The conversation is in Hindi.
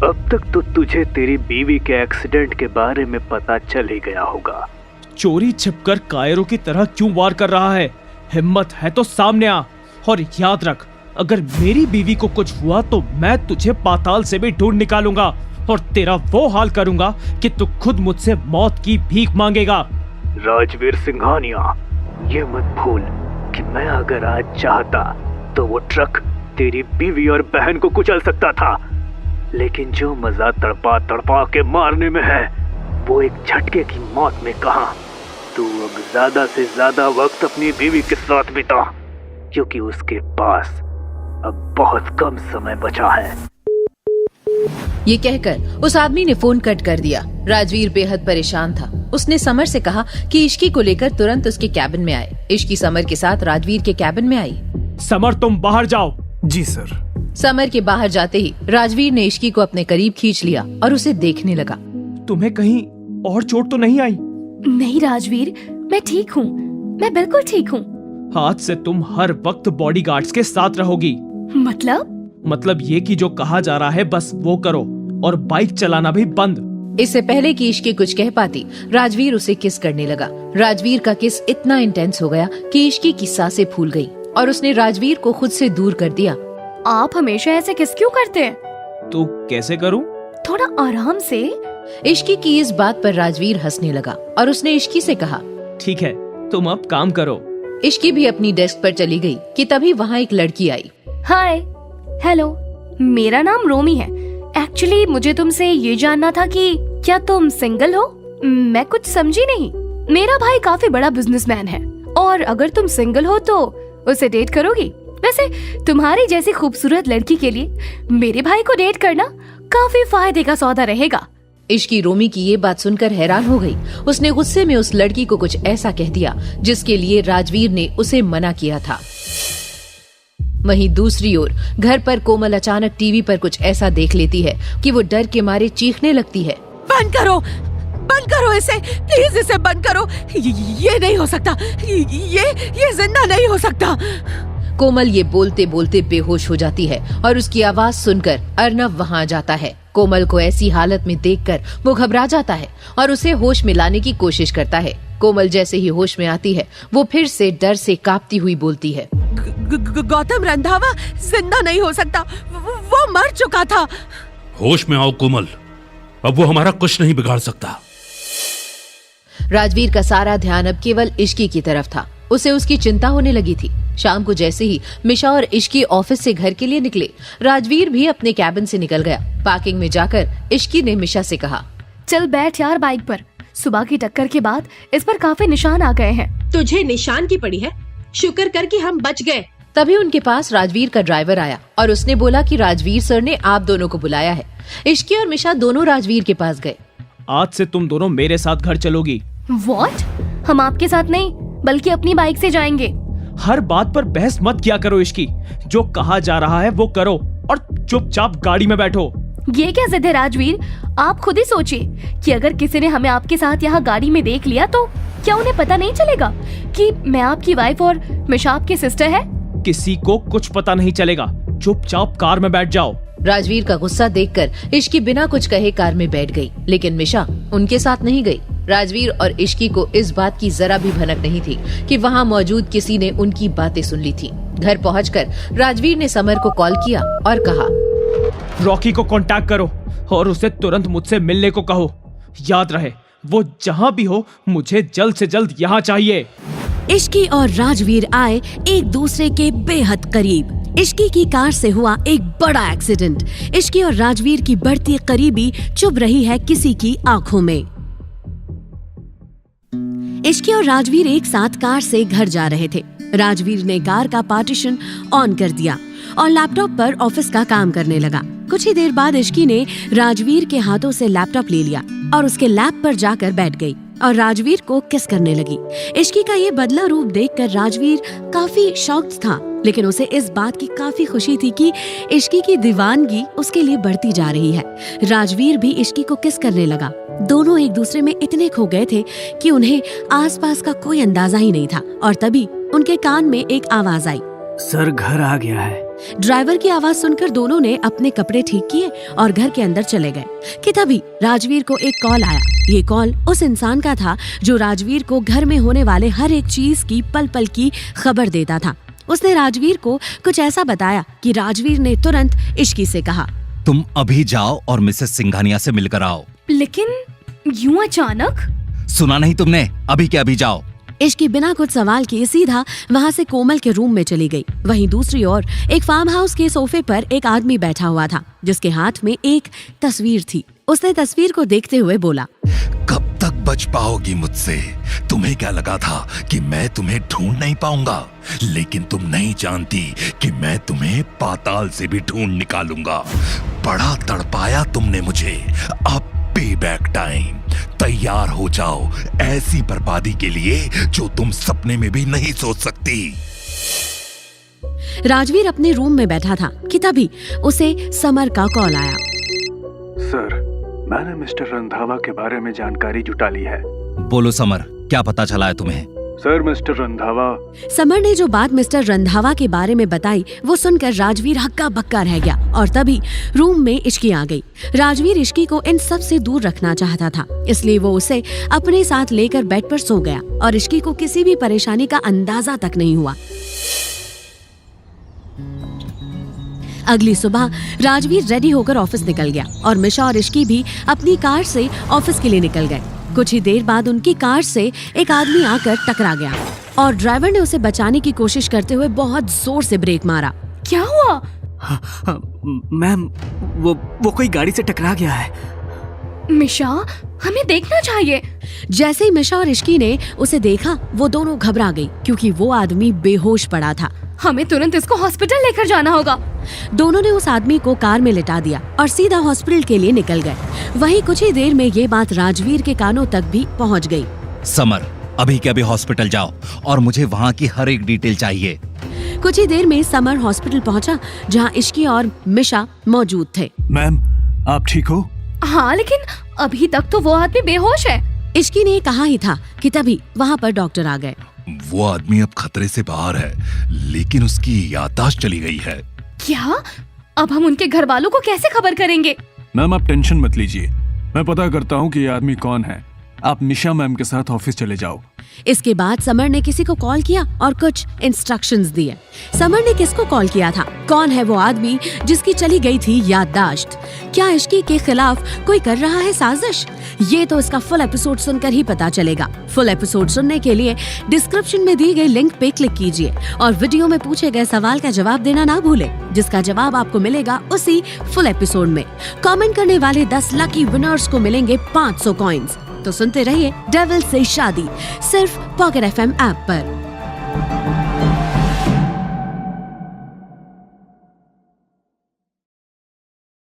अब तक तो तुझे तेरी बीवी के एक्सीडेंट के बारे में पता चल ही गया होगा। चोरी छिपकर कायरों की तरह क्यों वार कर रहा है? हिम्मत है तो सामने आ, और याद रख, अगर मेरी बीवी को कुछ हुआ तो मैं तुझे पाताल से भी ढूंढ निकालूंगा और तेरा वो हाल करूंगा कि तू खुद मुझसे मौत की भीख मांगेगा। राजवीर सिंघानिया, ये मत भूल कि मैं अगर आज चाहता तो वो ट्रक तेरी बीवी और बहन को कुचल सकता था, लेकिन जो मजा तड़पा तड़पा के मारने में है वो एक झटके की मौत में कहाँ। तू अब ज्यादा से ज्यादा वक्त अपनी बीवी के साथ बिता, क्योंकि उसके पास अब बहुत कम समय बचा है। ये कहकर उस आदमी ने फोन कट कर दिया। राजवीर बेहद परेशान था। उसने समर से कहा कि इश्की को लेकर तुरंत उसके कैबिन में आए। इश्की समर के साथ राजवीर के कैबिन में आई। समर, तुम बाहर जाओ। जी सर। समर के बाहर जाते ही राजवीर ने इश्की को अपने करीब खींच लिया और उसे देखने लगा। तुम्हें कहीं और चोट तो नहीं आई? नहीं राजवीर, मैं ठीक हूँ, मैं बिल्कुल ठीक हूँ। आज से तुम हर वक्त बॉडीगार्ड्स के साथ रहोगी। मतलब ये कि जो कहा जा रहा है बस वो करो, और बाइक चलाना भी बंद। इससे पहले कि इश्की कुछ कह पाती, राजवीर उसे किस करने लगा। राजवीर का किस इतना इंटेंस हो गया कि इश्की की सांसें फूल गई और उसने राजवीर को खुद से दूर कर दिया। आप हमेशा ऐसे किस क्यों करते हैं? तो कैसे करूं? थोड़ा आराम से। इश्की की इस बात पर राजवीर हंसने लगा और उसने इश्की से कहा, ठीक है, तुम अब काम करो। इश्की भी अपनी डेस्क पर चली गई कि तभी वहाँ एक लड़की आई। हाय, हेलो, मेरा नाम रोमी है। एक्चुअली मुझे तुमसे ये जानना था कि क्या तुम सिंगल हो? मैं कुछ समझी नहीं। मेरा भाई काफी बड़ा बिजनेसमैन है और अगर तुम सिंगल हो तो उसे डेट करोगी? वैसे तुम्हारी जैसी खूबसूरत लड़की के लिए मेरे भाई को डेट करना काफी फायदे का सौदा रहेगा। इश्की रोमी की ये बात सुनकर हैरान हो गई। उसने गुस्से में उस लड़की को कुछ ऐसा कह दिया जिसके लिए राजवीर ने उसे मना किया था। वहीं दूसरी ओर घर पर कोमल अचानक टीवी पर कुछ ऐसा देख लेती है कि वो डर के मारे चीखने लगती है। बंद करो इसे, प्लीज इसे बंद करो। ये नहीं हो सकता, ये जिंदा नहीं हो सकता। कोमल ये बोलते बोलते बेहोश हो जाती है और उसकी आवाज सुनकर अर्नव वहाँ जाता है। कोमल को ऐसी हालत में देखकर वो घबरा जाता है और उसे होश में लाने की कोशिश करता है। कोमल जैसे ही होश में आती है वो फिर से डर से कांपती हुई बोलती है, गौतम रंधावा जिंदा नहीं हो सकता, वो मर चुका था। होश में आओ कोमल, अब वो हमारा कुछ नहीं बिगाड़ सकता। राजवीर का सारा ध्यान अब केवल इश्की की तरफ था। उसे उसकी चिंता होने लगी थी। शाम को जैसे ही मिशा और इश्की ऑफिस से घर के लिए निकले, राजवीर भी अपने कैबिन से निकल गया। पार्किंग में जाकर इश्की ने मिशा से कहा, चल बैठ यार बाइक पर। सुबह की टक्कर के बाद इस पर काफी निशान आ गए हैं। तुझे निशान की पड़ी है? शुक्र कर कि हम बच गए। तभी उनके पास राजवीर का ड्राइवर आया और उसने बोला कि राजवीर सर ने आप दोनों को बुलाया है। इश्की और मिशा दोनों राजवीर के पास गए। आज से तुम दोनों मेरे साथ घर चलोगी। व्हाट? हम आपके साथ नहीं बल्कि अपनी बाइक से जाएंगे। हर बात पर बहस मत किया करो इश्की, जो कहा जा रहा है वो करो और चुपचाप गाड़ी में बैठो। ये क्या जिद है राजवीर? आप खुद ही सोचिए कि अगर किसी ने हमें आपके साथ यहाँ गाड़ी में देख लिया तो क्या उन्हें पता नहीं चलेगा कि मैं आपकी वाइफ और मिशा आपकी सिस्टर है? किसी को कुछ पता नहीं चलेगा, चुपचाप कार में बैठ जाओ। राजवीर का गुस्सा देखकर इश्की बिना कुछ कहे कार में बैठ गई, लेकिन मिशा उनके साथ नहीं गई। राजवीर और इश्की को इस बात की जरा भी भनक नहीं थी कि वहाँ मौजूद किसी ने उनकी बातें सुन ली थी। घर पहुंचकर राजवीर ने समर को कॉल किया और कहा, रॉकी को कांटेक्ट करो और उसे तुरंत मुझसे मिलने को कहो। याद रहे, वो जहाँ भी हो मुझे जल्द से जल्द यहाँ चाहिए। इश्की और राजवीर आए एक दूसरे के बेहद करीब। इश्की की कार से हुआ एक बड़ा एक्सीडेंट। इश्की और राजवीर की बढ़ती करीबी चुभ रही है किसी की आंखों में। इश्की और राजवीर एक साथ कार से घर जा रहे थे। राजवीर ने कार का पार्टीशन ऑन कर दिया और लैपटॉप पर ऑफिस का काम करने लगा। कुछ ही देर बाद इश्की ने राजवीर के हाथों से लैपटॉप ले लिया और उसके लैप पर जाकर बैठ गई और राजवीर को किस करने लगी। इश्की का ये बदला रूप देखकर राजवीर काफी शॉक्ड था, लेकिन उसे इस बात की काफी खुशी थी कि इश्की की दीवानगी उसके लिए बढ़ती जा रही है। राजवीर भी इश्की को किस करने लगा। दोनों एक दूसरे में इतने खो गए थे कि उन्हें आसपास का कोई अंदाजा ही नहीं था। और तभी उनके कान में एक आवाज आई, सर घर आ गया है। ड्राइवर की आवाज सुनकर दोनों ने अपने कपड़े ठीक किए और घर के अंदर चले गए कि तभी राजवीर को एक कॉल आया। ये कॉल उस इंसान का था जो राजवीर को घर में होने वाले हर एक चीज की पल पल की खबर देता था। उसने राजवीर को कुछ ऐसा बताया कि राजवीर ने तुरंत इश्की से कहा, तुम अभी जाओ और मिसेस सिंघानिया से मिलकर आओ। लेकिन यूं अचानक? सुना नहीं तुमने? अभी के अभी जाओ। इश्की बिना कुछ सवाल किए सीधा वहाँ से कोमल के रूम में चली गई। वहीं दूसरी ओर एक फार्म हाउस के सोफे पर एक आदमी बैठा हुआ था जिसके हाथ में एक तस्वीर थी। उसने तस्वीर को देखते हुए बोला, कब तक बच पाओगी मुझसे? तुम्हें क्या लगा था कि मैं तुम्हें ढूंढ नहीं पाऊंगा? लेकिन तुम नहीं जानती कि मैं तुम्हें पाताल से भी ढूंढ निकालूंगा। बड़ा तड़पाया तुमने मुझे, अब पे बैक टाइम। तैयार हो जाओ ऐसी बर्बादी के लिए जो तुम सपने में भी नहीं सोच सकती। राजवीर अपने रूम में बैठा था कि तभी उसे समर का कॉल आया। सर, मैंने मिस्टर रंधावा के बारे में जानकारी जुटा ली है। बोलो समर, क्या पता चला है तुम्हें? Sir, mister Randhawa. समर ने जो बात मिस्टर रंधावा के बारे में बताई वो सुनकर राजवीर हक्का बक्का रह गया और तभी रूम में इश्की आ गई। राजवीर इश्की को इन सब से दूर रखना चाहता था, इसलिए वो उसे अपने साथ लेकर बेड पर सो गया और इश्की को किसी भी परेशानी का अंदाजा तक नहीं हुआ। अगली सुबह राजवीर रेडी होकर ऑफिस निकल गया और मिशा और इश्की भी अपनी कार से ऑफिस के लिए निकल गए। कुछ ही देर बाद उनकी कार से एक आदमी आकर टकरा गया और ड्राइवर ने उसे बचाने की कोशिश करते हुए बहुत जोर से ब्रेक मारा। क्या हुआ? मैम, वो कोई गाड़ी से टकरा गया है। मिशा, हमें देखना चाहिए। जैसे ही मिशा और इश्की ने उसे देखा वो दोनों घबरा गई क्योंकि वो आदमी बेहोश पड़ा था। हमें तुरंत इसको हॉस्पिटल लेकर जाना होगा। दोनों ने उस आदमी को कार में लिटा दिया और सीधा हॉस्पिटल के लिए निकल गए। वहीं कुछ ही देर में ये बात राजवीर के कानों तक भी पहुंच गई। समर, अभी के अभी हॉस्पिटल जाओ और मुझे वहाँ की हर एक डिटेल चाहिए। कुछ ही देर में समर हॉस्पिटल पहुंचा जहां इश्की और मिशा मौजूद थे। मैम, आप ठीक हो? हाँ, लेकिन अभी तक तो वो आदमी बेहोश है। इश्की ने कहा ही था कि तभी वहां पर डॉक्टर आ गए। वो आदमी अब खतरे से बाहर है, लेकिन उसकी याददाश्त चली गई है। क्या? अब हम उनके घर वालों को कैसे खबर करेंगे? मैम, आप टेंशन मत लीजिए, मैं पता करता हूँ कि ये आदमी कौन है। आप मिशा मैम के साथ ऑफिस चले जाओ। इसके बाद समर ने किसी को कॉल किया और कुछ इंस्ट्रक्शंस दिए। समर ने किसको कॉल किया था? कौन है वो आदमी जिसकी चली गई थी याददाश्त? क्या इश्की के खिलाफ कोई कर रहा है साजिश? ये तो इसका फुल एपिसोड सुनकर ही पता चलेगा। फुल एपिसोड सुनने के लिए डिस्क्रिप्शन में दी गई लिंक पे क्लिक कीजिए और वीडियो में पूछे गए सवाल का जवाब देना ना भूले, जिसका जवाब आपको मिलेगा उसी फुल एपिसोड में। कमेंट करने वाले 10 लकी विनर्स को मिलेंगे 500 कॉइंस। तो सुनते रहिए डेविल से शादी, सिर्फ पॉकेट FM ऐप पर।